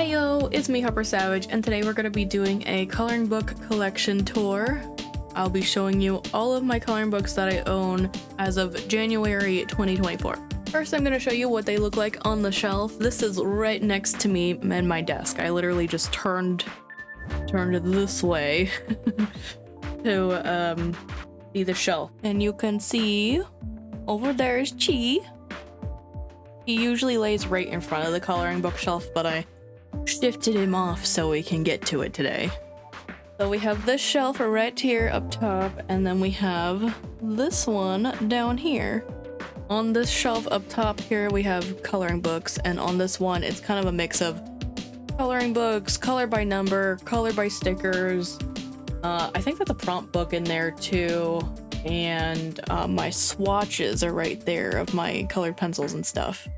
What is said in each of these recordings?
Heyo, it's me, Harper Savage, and today we're going to be doing a coloring book collection tour. I'll be showing you all of my coloring books that I own as of January 2024. First, I'm going to show you what they look like on the shelf. This is right next to me and my desk. I literally just turned this way to see the shelf. And you can see over there is Chi. He usually lays right in front of the coloring book shelf, but I shifted him off so we can get to it today. So we have this shelf right here up top, and then we have this one down here. On this shelf up top here we have coloring books, and on this one it's kind of a mix of coloring books, color by number, color by stickers. I think that's a prompt book in there too, and my swatches are right there of my colored pencils and stuff.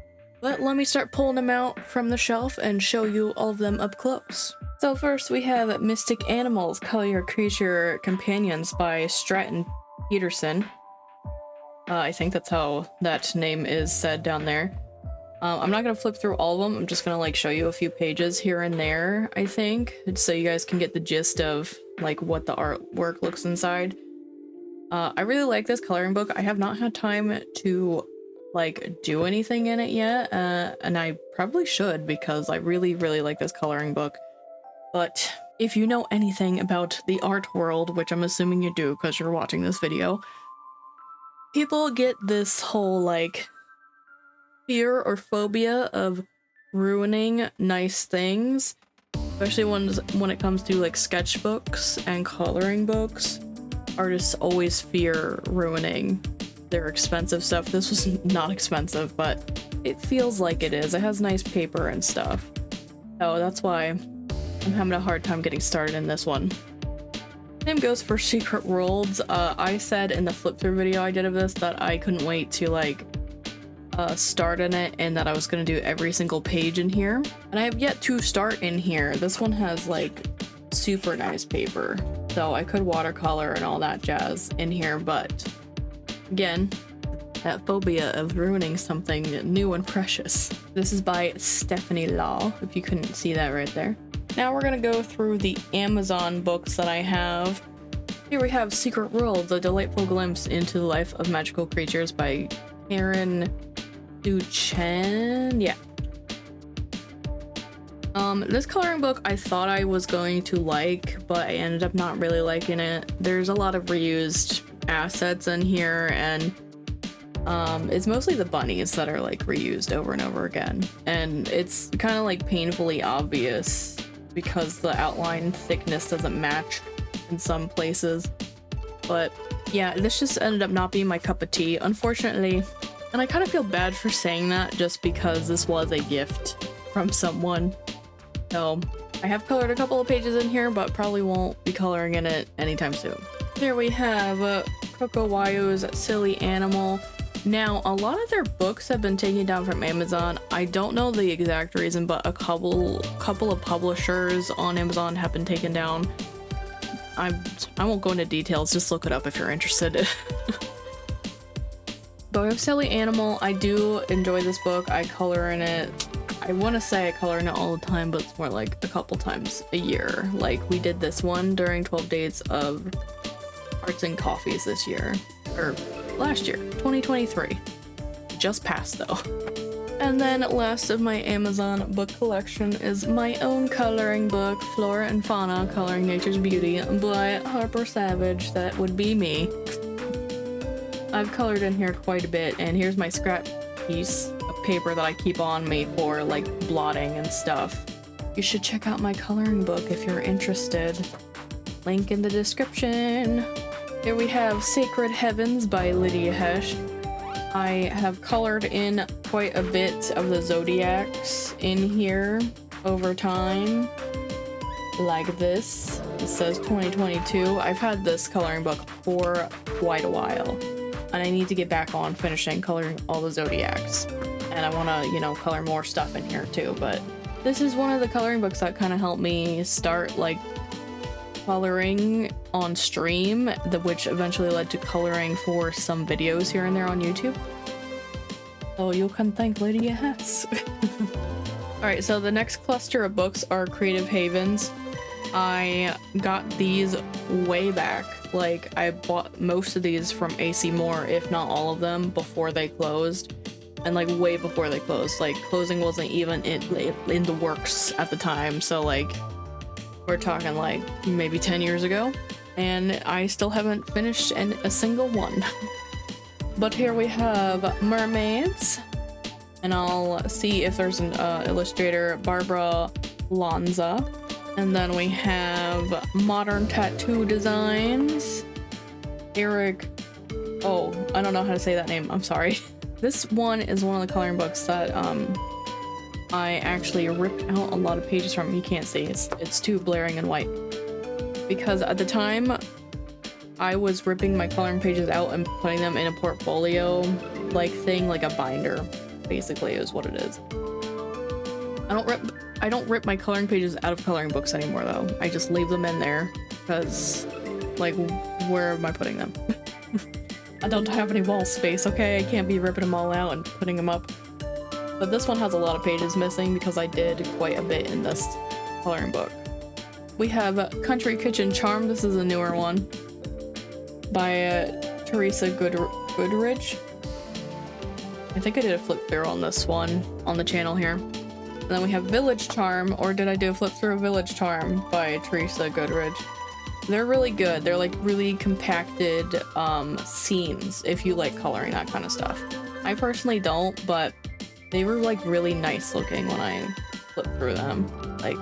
But let me start pulling them out from the shelf and show you all of them up close. So first we have Mystic Animals, Color Your Creature Companions by Stratton Peterson. I think that's how that name is said down there. I'm not gonna flip through all of them. I'm just gonna like show you a few pages here and there, I think, so you guys can get the gist of like what the artwork looks inside. I really like this coloring book. I have not had time to like do anything in it yet, and I probably should because I really like this coloring book. But if you know anything about the art world, which I'm assuming you do because you're watching this video, people get this whole like fear or phobia of ruining nice things, especially when it comes to like sketchbooks and coloring books. Artists always fear ruining their expensive stuff. This was not expensive, but it feels like it is. It has nice paper and stuff. So that's why I'm having a hard time getting started in this one. Same goes for Secret Worlds. I said in the flip through video I did of this that I couldn't wait to like start in it, and that I was gonna do every single page in here. And I have yet to start in here. This one has like super nice paper, so I could watercolor and all that jazz in here, but again, that phobia of ruining something new and precious. This is by Stephanie Law, if you couldn't see that right there. Now we're gonna go through the Amazon books that I have. Here we have Secret Worlds, A Delightful Glimpse into the Life of Magical Creatures by Karen Duchenne. Yeah. This coloring book I thought I was going to like, but I ended up not really liking it. There's a lot of reused assets in here, and it's mostly the bunnies that are like reused over and over again, and it's kind of like painfully obvious because the outline thickness doesn't match in some places. But yeah, this just ended up not being my cup of tea, unfortunately, and I kind of feel bad for saying that just because this was a gift from someone. So I have colored a couple of pages in here, but probably won't be coloring in it anytime soon. Here we have Coco Wyo's Silly Animal. Now, a lot of their books have been taken down from Amazon. I don't know the exact reason, but a couple of publishers on Amazon have been taken down. I won't go into details, just look it up if you're interested. But we have Silly Animal. I do enjoy this book. I color in it. I want to say I color in it all the time, but it's more like a couple times a year. Like we did this one during 12 days of Arts and Coffees this year, or last year, 2023. Just passed though. And then last of my Amazon book collection is my own coloring book, Flora and Fauna, Coloring Nature's Beauty by Harper Savage. That would be me. I've colored in here quite a bit, and here's my scrap piece of paper that I keep on me for like blotting and stuff. You should check out my coloring book if you're interested. Link in the description. Here we have Sacred Heavens by Lydia Hesh. I have colored in quite a bit of the zodiacs in here over time, like this. It says 2022. I've had this coloring book for quite a while, and I need to get back on finishing coloring all the zodiacs. And I want to, you know, color more stuff in here too, but this is one of the coloring books that kind of helped me start like coloring on stream, which eventually led to coloring for some videos here and there on YouTube. So you can thank Lydia Hess. Alright, so the next cluster of books are Creative Havens. I got these way back. Like, I bought most of these from AC Moore, if not all of them, before they closed. And like way before they closed. Like, closing wasn't even in the works at the time, so like, we're talking like maybe 10 years ago. And I still haven't finished a single one. But here we have mermaids. And I'll see if there's an illustrator, Barbara Lanza. And then we have modern tattoo designs. Eric, oh, I don't know how to say that name, I'm sorry. This one is one of the coloring books that I actually ripped out a lot of pages from. You can't see, it's too blaring and white. Because at the time, I was ripping my coloring pages out and putting them in a portfolio like thing, like a binder, basically is what it is. I don't rip my coloring pages out of coloring books anymore though. I just leave them in there because, like, where am I putting them? I don't have any wall space, okay? I can't be ripping them all out and putting them up. But this one has a lot of pages missing because I did quite a bit in this coloring book. We have Country Kitchen Charm. This is a newer one by Teresa Goodrich. I think I did a flip through on this one on the channel here. And then we have Village Charm, or did I do a flip through Village Charm by Teresa Goodrich. They're really good. They're like really compacted scenes if you like coloring that kind of stuff. I personally don't, but they were like really nice looking when I flipped through them. Like,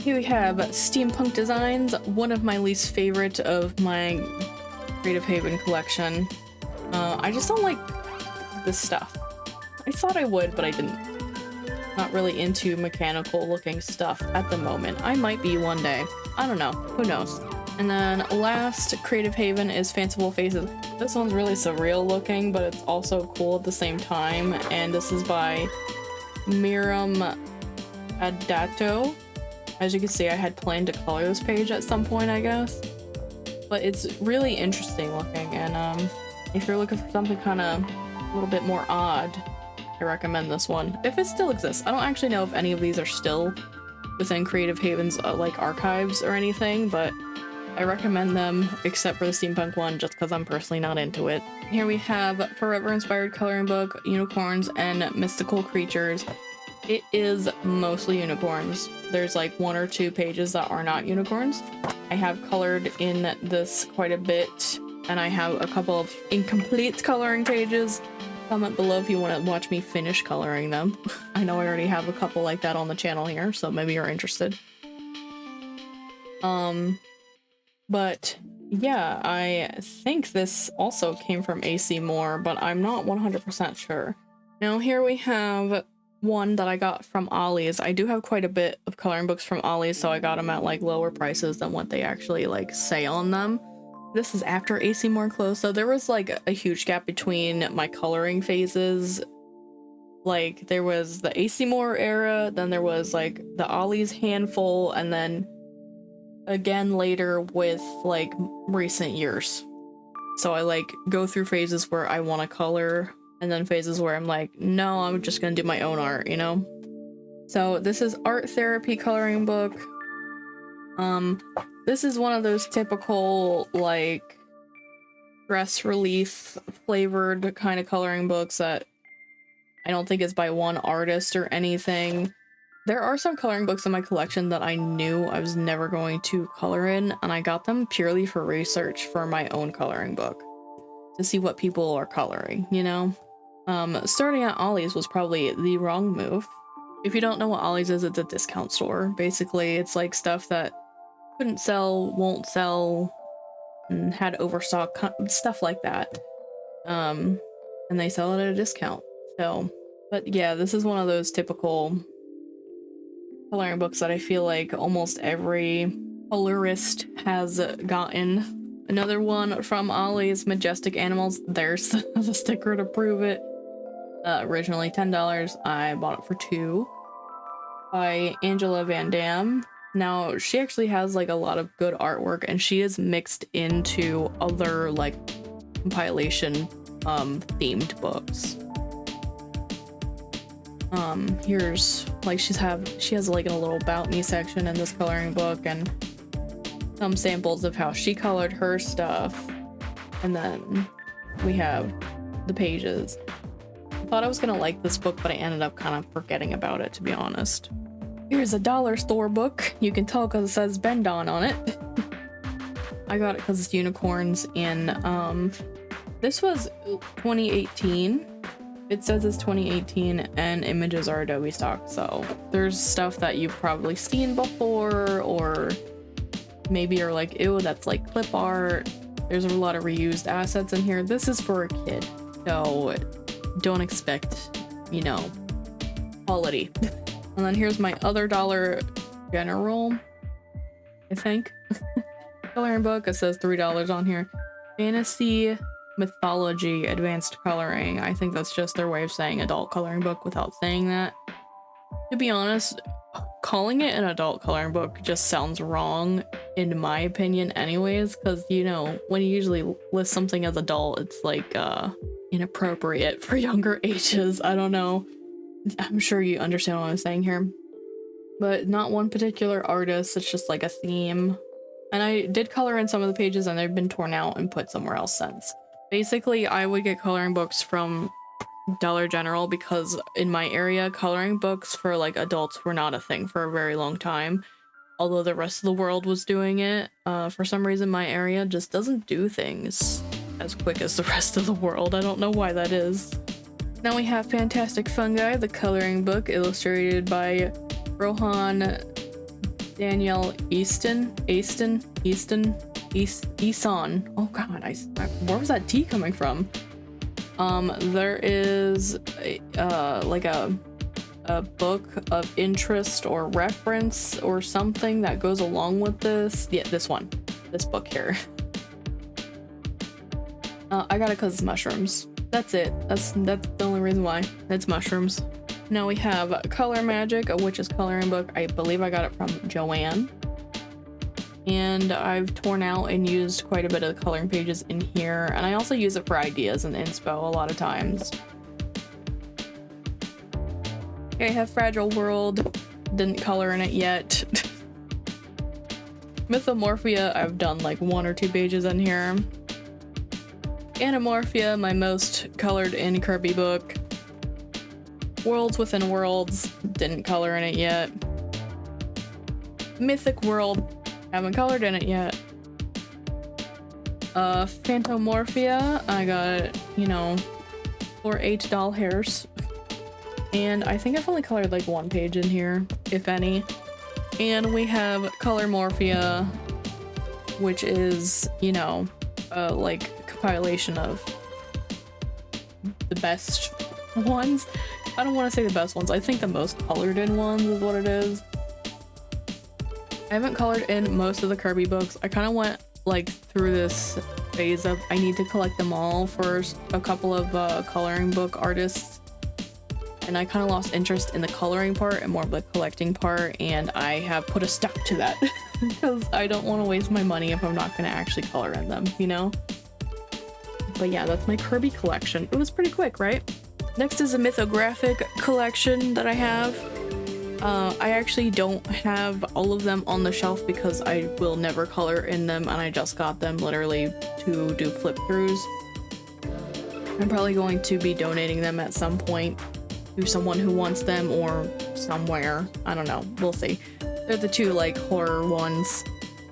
here we have Steampunk Designs, one of my least favorite of my Creative Haven collection. I just don't like this stuff. I thought I would, but I didn't. Not really into mechanical looking stuff at the moment. I might be one day. I don't know. Who knows? And then last Creative Haven is Fanciful Faces. This one's really surreal looking, but it's also cool at the same time. And this is by Miriam Adato. As you can see, I had planned to color this page at some point, I guess. But it's really interesting looking, and if you're looking for something kind of a little bit more odd, I recommend this one. If it still exists. I don't actually know if any of these are still within Creative Haven's like archives or anything, but I recommend them except for the steampunk one just because I'm personally not into it. Here we have Forever Inspired Coloring Book, Unicorns and Mystical Creatures. It is mostly unicorns. There's like 1 or 2 pages that are not unicorns. I have colored in this quite a bit, and I have a couple of incomplete coloring pages. Comment below if you want to watch me finish coloring them. I know I already have a couple like that on the channel here, so maybe you're interested. But yeah, I think this also came from AC Moore, but I'm not 100% sure. Now here we have one that I got from Ollie's. I do have quite a bit of coloring books from Ollie's, so I got them at like lower prices than what they actually like say on them. This is after AC Moore closed, so there was like a huge gap between my coloring phases. Like, there was the AC Moore era, then there was like the Ollie's handful, and then again later with like recent years. So I like go through phases where I want to color, and then phases where I'm like, no, I'm just gonna do my own art, you know? So this is Art Therapy Coloring Book. This is one of those typical, like, stress relief flavored kind of coloring books that I don't think is by one artist or anything. There are some coloring books in my collection that I knew I was never going to color in, and I got them purely for research for my own coloring book, to see what people are coloring, you know? Starting at Ollie's was probably the wrong move. If you don't know what Ollie's is, it's a discount store. Basically, it's like stuff that couldn't sell, won't sell, and had overstock, stuff like that. And they sell it at a discount. So, but yeah, this is one of those typical coloring books that I feel like almost every colorist has gotten. Another one from Ollie's, Majestic Animals. There's the sticker to prove it. Originally $10. I bought it for $2. By Angela Van Dam. Now, she actually has like a lot of good artwork, and she is mixed into other like compilation themed books. Here's like she has like a little about me section in this coloring book and some samples of how she colored her stuff. And then we have the pages. I thought I was gonna like this book, but I ended up kind of forgetting about it, to be honest. Here's a dollar store book. You can tell because it says Bendon on it. I got it because it's unicorns, and this was 2018. It says it's 2018 and images are Adobe stock, so there's stuff that you've probably seen before, or maybe you're like, ew, that's like clip art. There's a lot of reused assets in here. This is for a kid, so don't expect, you know, quality. And then here's my other Dollar General, I think. Coloring book. It says $3 on here. Fantasy Mythology Advanced Coloring. I think that's just their way of saying adult coloring book without saying that. To be honest, calling it an adult coloring book just sounds wrong, in my opinion anyways, because, you know, when you usually list something as adult, it's like inappropriate for younger ages. I don't know. I'm sure you understand what I'm saying here. But not one particular artist, it's just like a theme. And I did color in some of the pages and they've been torn out and put somewhere else since. Basically, I would get coloring books from Dollar General because in my area, coloring books for like adults were not a thing for a very long time. Although the rest of the world was doing it, for some reason my area just doesn't do things as quick as the rest of the world. I don't know why that is. Now we have Fantastic Fungi, the coloring book, illustrated by Rohan Danielle Easton. Oh god, where was that T coming from? There is like a book of interest or reference or something that goes along with this. Yeah, this book here. I got it because it's mushrooms. That's it. That's the only reason why. It's mushrooms. Now we have Color Magic, a witch's coloring book. I believe I got it from Johanna. And I've torn out and used quite a bit of the coloring pages in here. And I also use it for ideas and inspo a lot of times. Okay, I have Fragile World. Didn't color in it yet. Mythomorphia, I've done like 1 or 2 pages in here. Anamorphia, my most colored in Kirby book. Worlds Within Worlds, didn't color in it yet. Mythic World, haven't colored in it yet. Phantomorphia, I got, you know, for 8 doll hairs. And I think I've only colored like 1 page in here, if any. And we have Colormorphia, which is, you know, like a compilation of the best ones. I don't want to say the best ones. I think the most colored in ones is what it is. I haven't colored in most of the Kirby books. I kind of went like through this phase of I need to collect them all for a couple of coloring book artists. And I kind of lost interest in the coloring part and more of the collecting part. And I have put a stop to that because I don't want to waste my money if I'm not going to actually color in them, you know? But yeah, that's my Kirby collection. It was pretty quick, right? Next is a mythographic collection that I have. I actually don't have all of them on the shelf because I will never color in them and I just got them literally to do flip throughs. I'm probably going to be donating them at some point to someone who wants them or somewhere. I don't know. We'll see. They're the 2 like horror ones.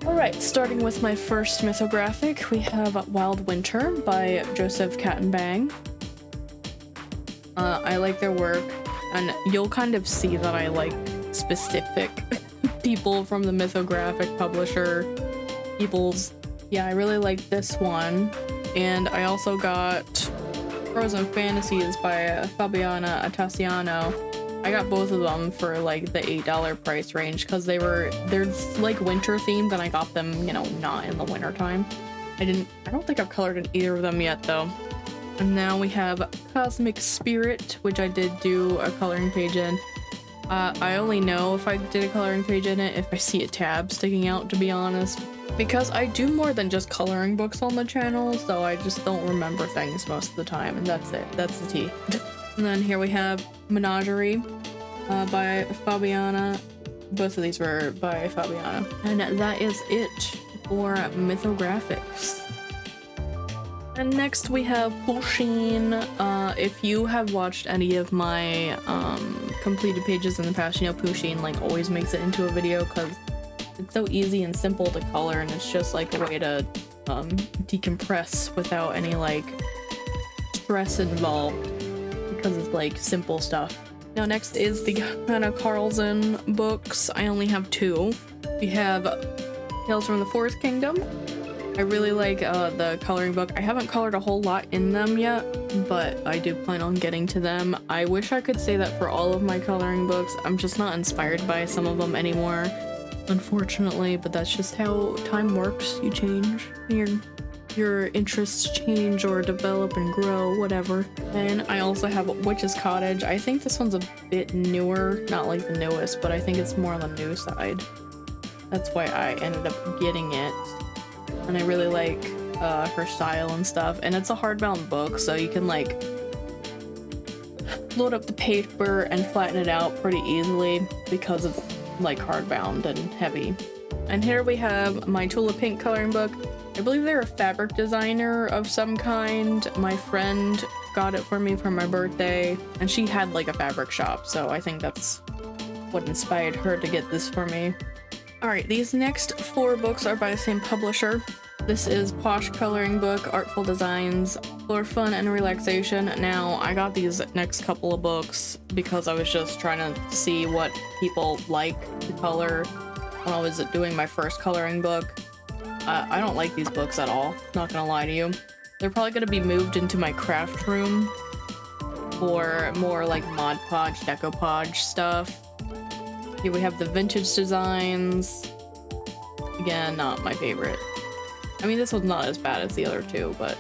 Alright, starting with my first mythographic, we have Wild Winter by Joseph Kattenbang. I like their work, and you'll kind of see that I like specific people from the mythographic publisher peoples. Yeah, I really like this one. And I also got Frozen Fantasies by Fabiana Attasiano. I got both of them for like the $8 price range because they're like winter themed and I got them, you know, not in the winter time. I don't think I've colored in either of them yet though. And now we have Cosmic Spirit, which I did do a coloring page in. I only know if I did a coloring page in it if I see a tab sticking out, to be honest. Because I do more than just coloring books on the channel, so I just don't remember things most of the time, and that's it. That's the tea. And then here we have Menagerie by Fabiana. Both of these were by Fabiana. And that is it for Mythographics. And next we have Pulshin. If you have watched any of my completed pages in the past, you know Pulshin like always makes it into a video because it's so easy and simple to color, and it's just like a way to decompress without any like stress involved because it's like simple stuff. Now next is the Johanna Carlsen books. I only have 2. We have Tales from the Forest Kingdom. I really like the coloring book. I haven't colored a whole lot in them yet, but I do plan on getting to them. I wish I could say that for all of my coloring books. I'm just not inspired by some of them anymore, unfortunately, but that's just how time works. You change. Your interests change or develop and grow, whatever. And I also have Witch's Cottage. I think this one's a bit newer, not like the newest, but I think it's more on the new side. That's why I ended up getting it. And I really like her style and stuff. And it's a hardbound book, so you can like load up the paper and flatten it out pretty easily because it's like hardbound and heavy. And here we have my Tula Pink coloring book. I believe they're a fabric designer of some kind. My friend got it for me for my birthday, and she had like a fabric shop, so I think that's what inspired her to get this for me. Alright, these next 4 books are by the same publisher. This is Posh Coloring Book, Artful Designs, for Fun and Relaxation. Now, I got these next couple of books because I was just trying to see what people like to color when I was doing my first coloring book. I don't like these books at all, not gonna lie to you. They're probably gonna be moved into my craft room for more like Mod Podge, Decoupage stuff. Here we have the vintage designs. Again, not my favorite. I mean, this one's not as bad as the other 2, but...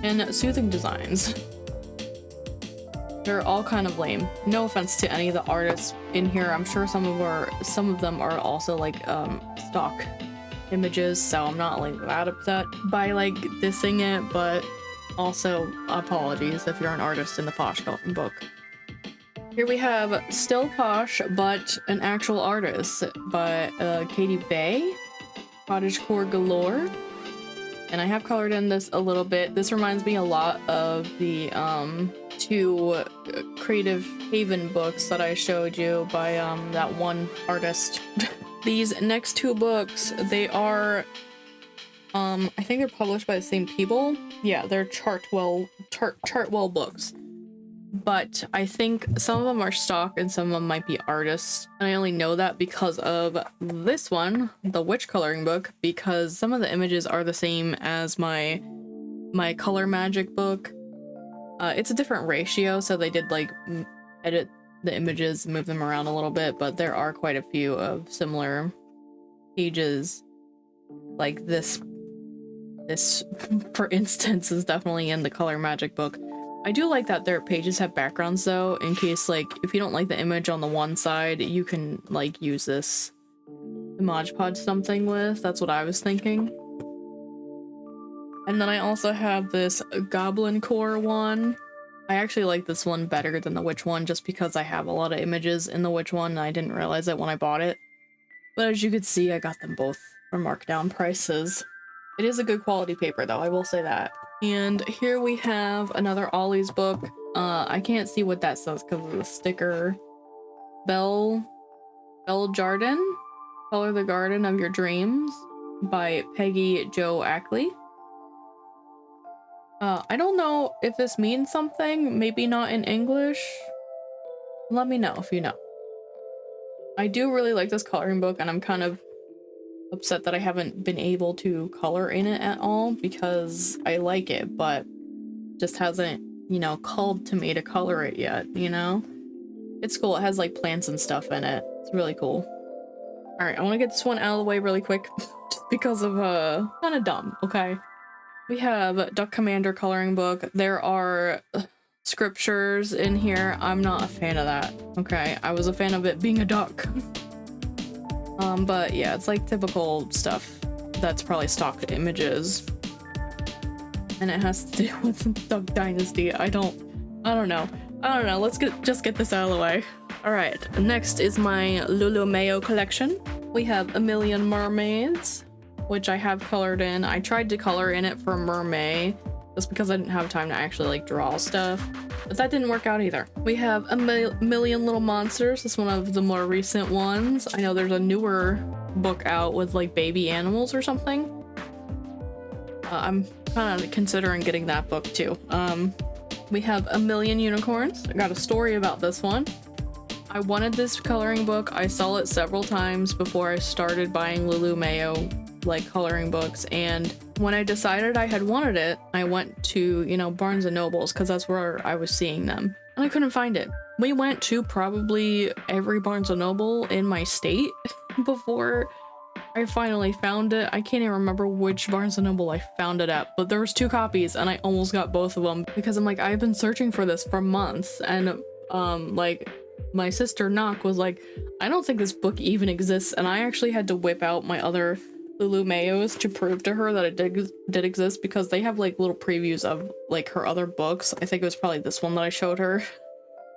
And soothing designs. They're all kind of lame. No offense to any of the artists in here. I'm sure some of them are also like stock images, so I'm not like that upset by like dissing it, but also apologies if you're an artist in the Posh coloring book. Here we have Still Posh, but an actual artist by Katie Bay, Cottagecore Galore. And I have colored in this a little bit. This reminds me a lot of the 2 Creative Haven books that I showed you by that one artist. These next 2 books, they are I think they're published by the same people. Yeah, they're Chartwell books. But I think some of them are stock and some of them might be artists. And I only know that because of this one, the Witch coloring book, because some of the images are the same as my Color Magic book. It's a different ratio, so they did like edit the images, move them around a little bit, but there are quite a few of similar pages. Like this for instance is definitely in the Color Magic book. I do like that their pages have backgrounds though, in case like if you don't like the image on the one side, you can like use this to Mod Podge something with. That's what I was thinking. And then I also have this Goblin Core one. I actually like this one better than the Witch one just because I have a lot of images in the Witch one and I didn't realize it when I bought it. But as you could see, I got them both for markdown prices. It is a good quality paper though, I will say that. And here we have another Ollie's book. I can't see what that says because of the sticker. Belle Jardin, Color the Garden of Your Dreams by Peggy Jo Ackley. I don't know if this means something, maybe not in English. Let me know if you know. I do really like this coloring book and I'm kind of upset that I haven't been able to color in it at all because I like it, but just hasn't, you know, called to me to color it yet, you know? It's cool. It has like plants and stuff in it. It's really cool. All right, I want to get this one out of the way really quick just because of kind of dumb, okay? We have Duck Commander coloring book. There are scriptures in here. I'm not a fan of that, okay? I was a fan of it being a duck. But yeah, it's like typical stuff that's probably stock images. and it has to do with Duck Dynasty. I don't know. Let's just get this out of the way. All right, next is my Lulu Mayo collection. We have A Million Mermaids, which I have colored in. I tried to color in it for Mermaid just because I didn't have time to actually like draw stuff, but that didn't work out either. We have A Million Little Monsters. This is one of the more recent ones. I know there's a newer book out with like baby animals or something. I'm kind of considering getting that book too. We have A Million Unicorns. I got a story about this one. I wanted this coloring book. I saw it several times before I started buying Lulu Mayo like coloring books, and when I decided I had wanted it, I went to, you know, Barnes and Nobles because that's where I was seeing them, and I couldn't find it. We went to probably every Barnes and Noble in my state before I finally found it. I can't even remember which Barnes and Noble I found it at, but there was 2 copies and I almost got both of them because I'm like, I've been searching for this for months, and like my sister Knock was like, I don't think this book even exists, and I actually had to whip out my other Lulu Mayos to prove to her that it did exist, because they have like little previews of like her other books. I think it was probably this one that I showed her.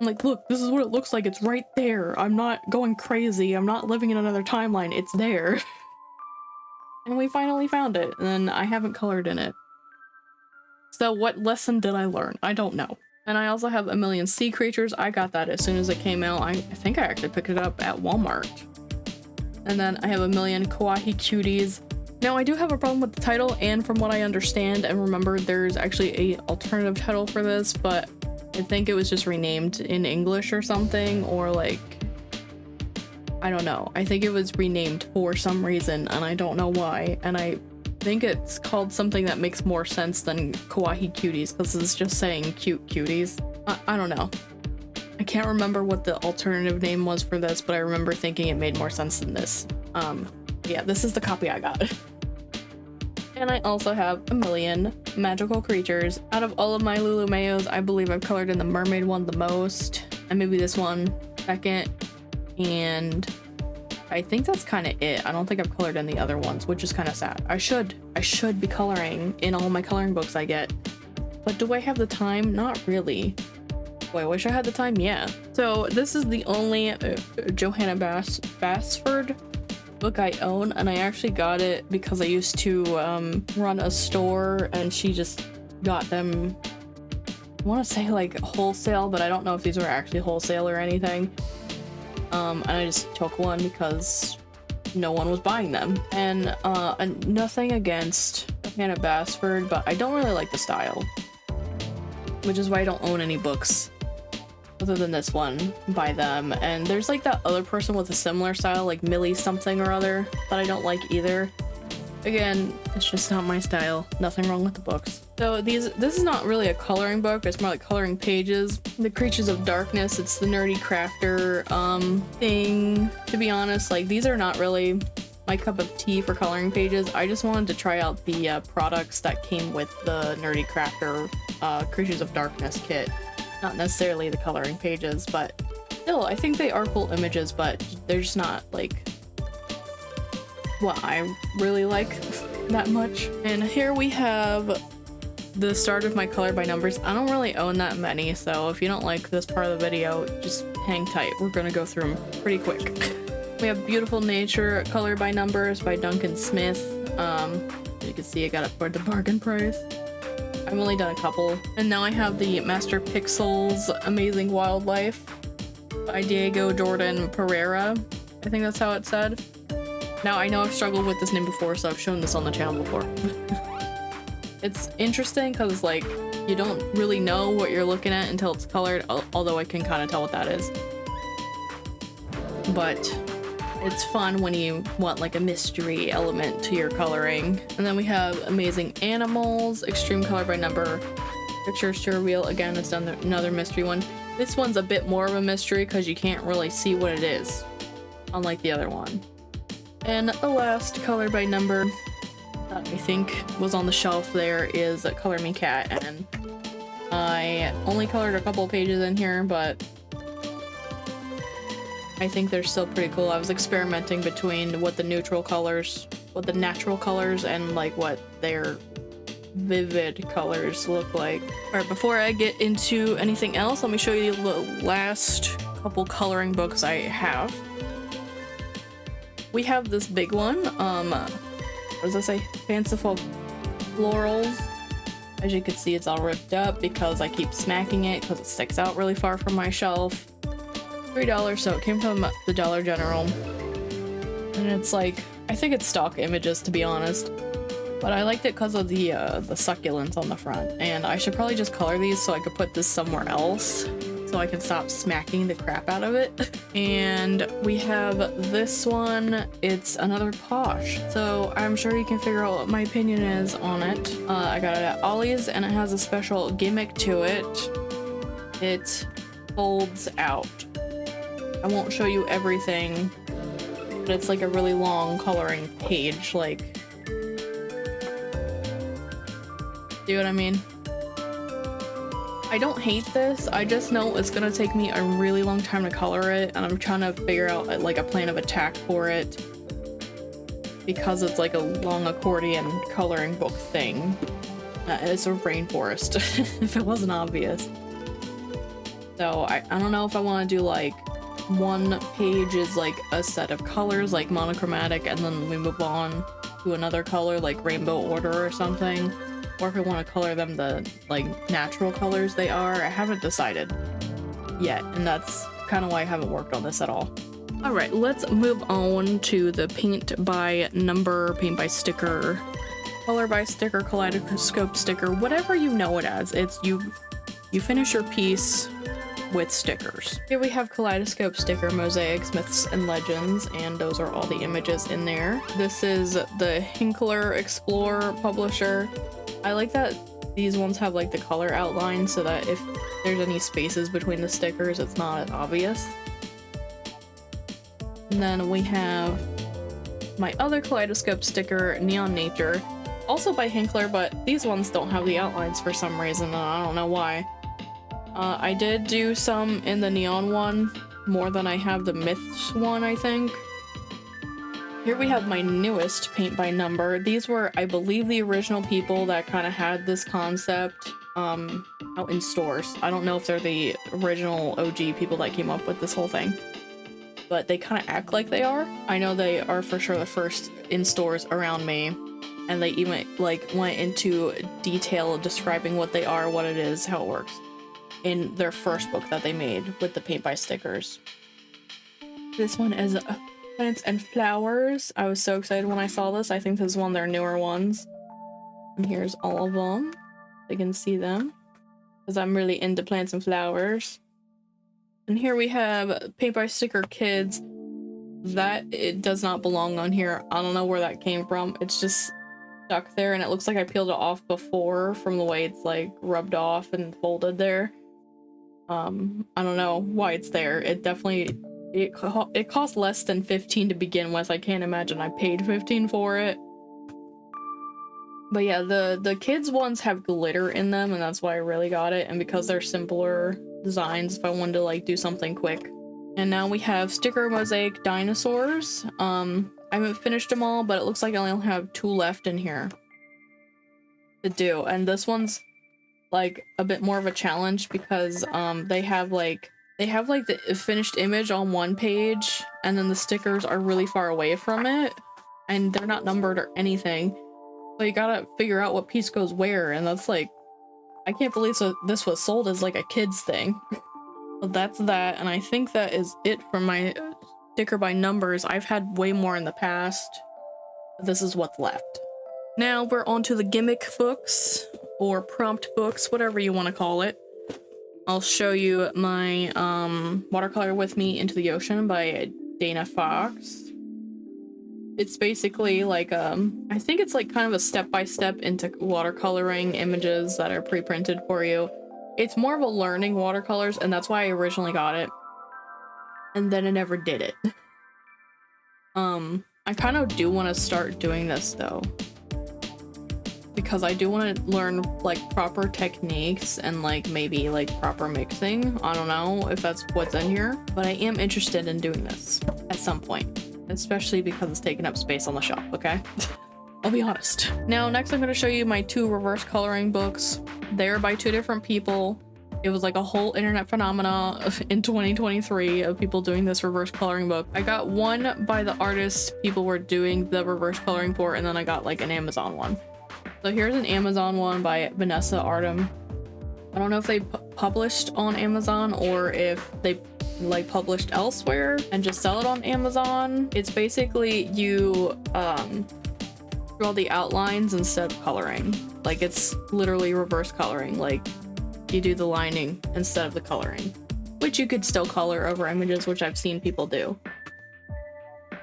I'm like, look, this is what it looks like. It's right there. I'm not going crazy. I'm not living in another timeline. It's there. And we finally found it, and then I haven't colored in it. So what lesson did I learn? I don't know. And I also have A Million Sea Creatures. I got that as soon as it came out. I think I actually picked it up at Walmart. And then I have A Million Kawaii Cuties. Now I do have a problem with the title, and from what I understand and remember, there's actually a alternative title for this, but I think it was just renamed in English or something, or like, I don't know. I think it was renamed for some reason, and I don't know why. And I think it's called something that makes more sense than Kawaii Cuties, because it's just saying cute cuties. I don't know. I can't remember what the alternative name was for this, but I remember thinking it made more sense than this. Yeah, this is the copy I got. And I also have A Million Magical Creatures. Out of all of my Lulu Mayos, I believe I've colored in the mermaid one the most, and maybe this one second, and I think that's kind of it. I don't think I've colored in the other ones, which is kind of sad. I should be coloring in all my coloring books I get, but do I have the time? Not really. Boy, I wish I had the time. Yeah. So this is the only Johanna Basford book I own, and I actually got it because I used to run a store, and she just got them, I want to say like wholesale, but I don't know if these were actually wholesale or anything. And I just took one because no one was buying them. And nothing against Johanna Basford, but I don't really like the style, which is why I don't own any books other than this one by them. And there's like that other person with a similar style, like Millie something or other, that I don't like either. Again, it's just not my style. Nothing wrong with the books. So this is not really a coloring book, it's more like coloring pages. The Creatures of Darkness, it's the NerdECrafter thing. To be honest, like these are not really my cup of tea for coloring pages. I just wanted to try out the products that came with the NerdECrafter Creatures of Darkness kit. Not necessarily the coloring pages, but still, I think they are cool images, but they're just not like what I really like that much. And here we have the start of my color by numbers. I don't really own that many, so if you don't like this part of the video, just hang tight. We're gonna go through them pretty quick. We have Beautiful Nature Color by Numbers by Duncan Smith. You can see I got it for the bargain price. I've only done a couple. And now I have the Master Pixels Amazing Wildlife by Diego Jordan Pereira. I think that's how it's said. Now, I know I've struggled with this name before, so I've shown this on the channel before. It's interesting because, like, you don't really know what you're looking at until it's colored, although I can kind of tell what that is. But it's fun when you want, like, a mystery element to your coloring. And then we have Amazing Animals, Extreme Color by Number, Pictures to Reveal. Again, it's another mystery one. This one's a bit more of a mystery because you can't really see what it is, unlike the other one. And the last color by number that I think was on the shelf there is Color Me Cat, and I only colored a couple of pages in here, but I think they're still pretty cool. I was experimenting between what the natural colors and like what they're vivid colors look like. All right, before I get into anything else, let me show you the last couple coloring books I have. We have this big one, what does that say? Fanciful Florals. As you can see, it's all ripped up because I keep smacking it because it sticks out really far from my shelf. $3, so it came from the Dollar General. And it's like, I think it's stock images, to be honest. But I liked it because of the succulents on the front. And I should probably just color these so I could put this somewhere else, so I can stop smacking the crap out of it. And we have this one. It's another Posh. So I'm sure you can figure out what my opinion is on it. I got it at Ollie's, and it has a special gimmick to it. It folds out. I won't show you everything, but it's like a really long coloring page, like, see what I mean? I don't hate this, I just know it's gonna take me a really long time to color it, and I'm trying to figure out like a plan of attack for it because it's like a long accordion coloring book thing. It's a rainforest, if it wasn't obvious. So I don't know if I want to do like one page is like a set of colors, like monochromatic, and then we move on to another color like rainbow order or something, or if I want to color them the like natural colors they are. I haven't decided yet, and that's kind of why I haven't worked on this at all. All right, let's move on to the paint by number, paint by sticker, color by sticker, kaleidoscope sticker, whatever you know it as. It's you finish your piece with stickers. Here we have Kaleidoscope sticker, Mosaics, Myths, and Legends, and those are all the images in there. This is the Hinkler Explorer publisher. I like that these ones have like the color outline so that if there's any spaces between the stickers, it's not as obvious. And then we have my other Kaleidoscope sticker, Neon Nature, also by Hinkler, but these ones don't have the outlines for some reason, and I don't know why. I did do some in the neon one, more than I have the Myths one, I think. Here we have my newest paint by number. These were, I believe, the original people that kind of had this concept out in stores. I don't know if they're the original OG people that came up with this whole thing, but they kind of act like they are. I know they are for sure the first in stores around me, and they even like went into detail describing what they are, what it is, how it works, in their first book that they made with the paint by stickers. This one is Plants and Flowers. I was so excited when I saw this. I think this is one of their newer ones. And here's all of them. You can see them, because I'm really into plants and flowers. And here we have paint by sticker Kids. That it does not belong on here. I don't know where that came from. It's just stuck there, and it looks like I peeled it off before from the way it's like rubbed off and folded there. I don't know why it's there. It definitely, it cost less than 15 to begin with. I can't imagine I paid 15 for it. But yeah, the kids ones have glitter in them, and that's why I really got it, and because they're simpler designs if I wanted to like do something quick. And now we have sticker mosaic dinosaurs. I haven't finished them all, but it looks like I only have 2 left in here to do, and this one's like a bit more of a challenge because they have like the finished image on one page, and then the stickers are really far away from it, and they're not numbered or anything, so you gotta figure out what piece goes where, and that's like, I can't believe this was sold as like a kids thing. So that's that, and I think that is it for my sticker by numbers. I've had way more in the past. This is what's left. Now we're on to the gimmick books, or prompt books, whatever you want to call it. I'll show you my Watercolor With Me Into the Ocean by Dana Fox. It's basically like, I think it's like kind of a step-by-step into watercoloring images that are pre-printed for you. It's more of a learning watercolors, and that's why I originally got it. And then I never did it. I kind of do want to start doing this though, because I do want to learn like proper techniques and like maybe like proper mixing. I don't know if that's what's in here, but I am interested in doing this at some point, especially because it's taking up space on the shelf, okay? I'll be honest. Now, next I'm going to show you my 2 reverse coloring books. They're by 2 different people. It was like a whole internet phenomena in 2023 of people doing this reverse coloring book. I got one by the artist people were doing the reverse coloring for, and then I got like an Amazon one. So here's an Amazon one by Vanessa Artman. I don't know if they published on Amazon or if they like published elsewhere and just sell it on Amazon. It's basically you draw the outlines instead of coloring. Like it's literally reverse coloring. Like you do the lining instead of the coloring, which you could still color over images, which I've seen people do.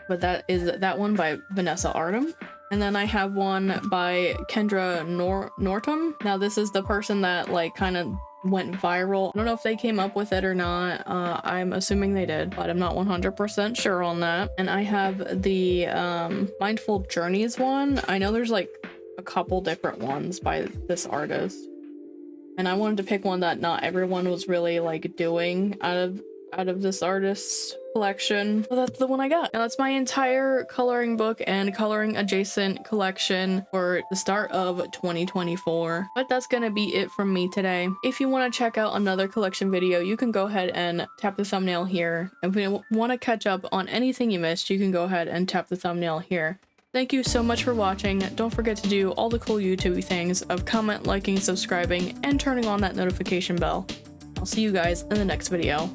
But that is that one by Vanessa Artman. And then I have one by Kendra Norton. Now this is the person that like kind of went viral. I don't know if they came up with it or not. I'm assuming they did, but I'm not 100% sure on that. And I have the Mindful Journeys one. I know there's like a couple different ones by this artist. And I wanted to pick one that not everyone was really like doing out of this artist's collection. So that's the one I got. Now that's my entire coloring book and coloring adjacent collection for the start of 2024. But that's gonna be it from me today. If you want to check out another collection video, you can go ahead and tap the thumbnail here. If you want to catch up on anything you missed, you can go ahead and tap the thumbnail here. Thank you so much for watching. Don't forget to do all the cool YouTube things of comment, liking, subscribing, and turning on that notification bell. I'll see you guys in the next video.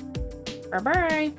Bye bye!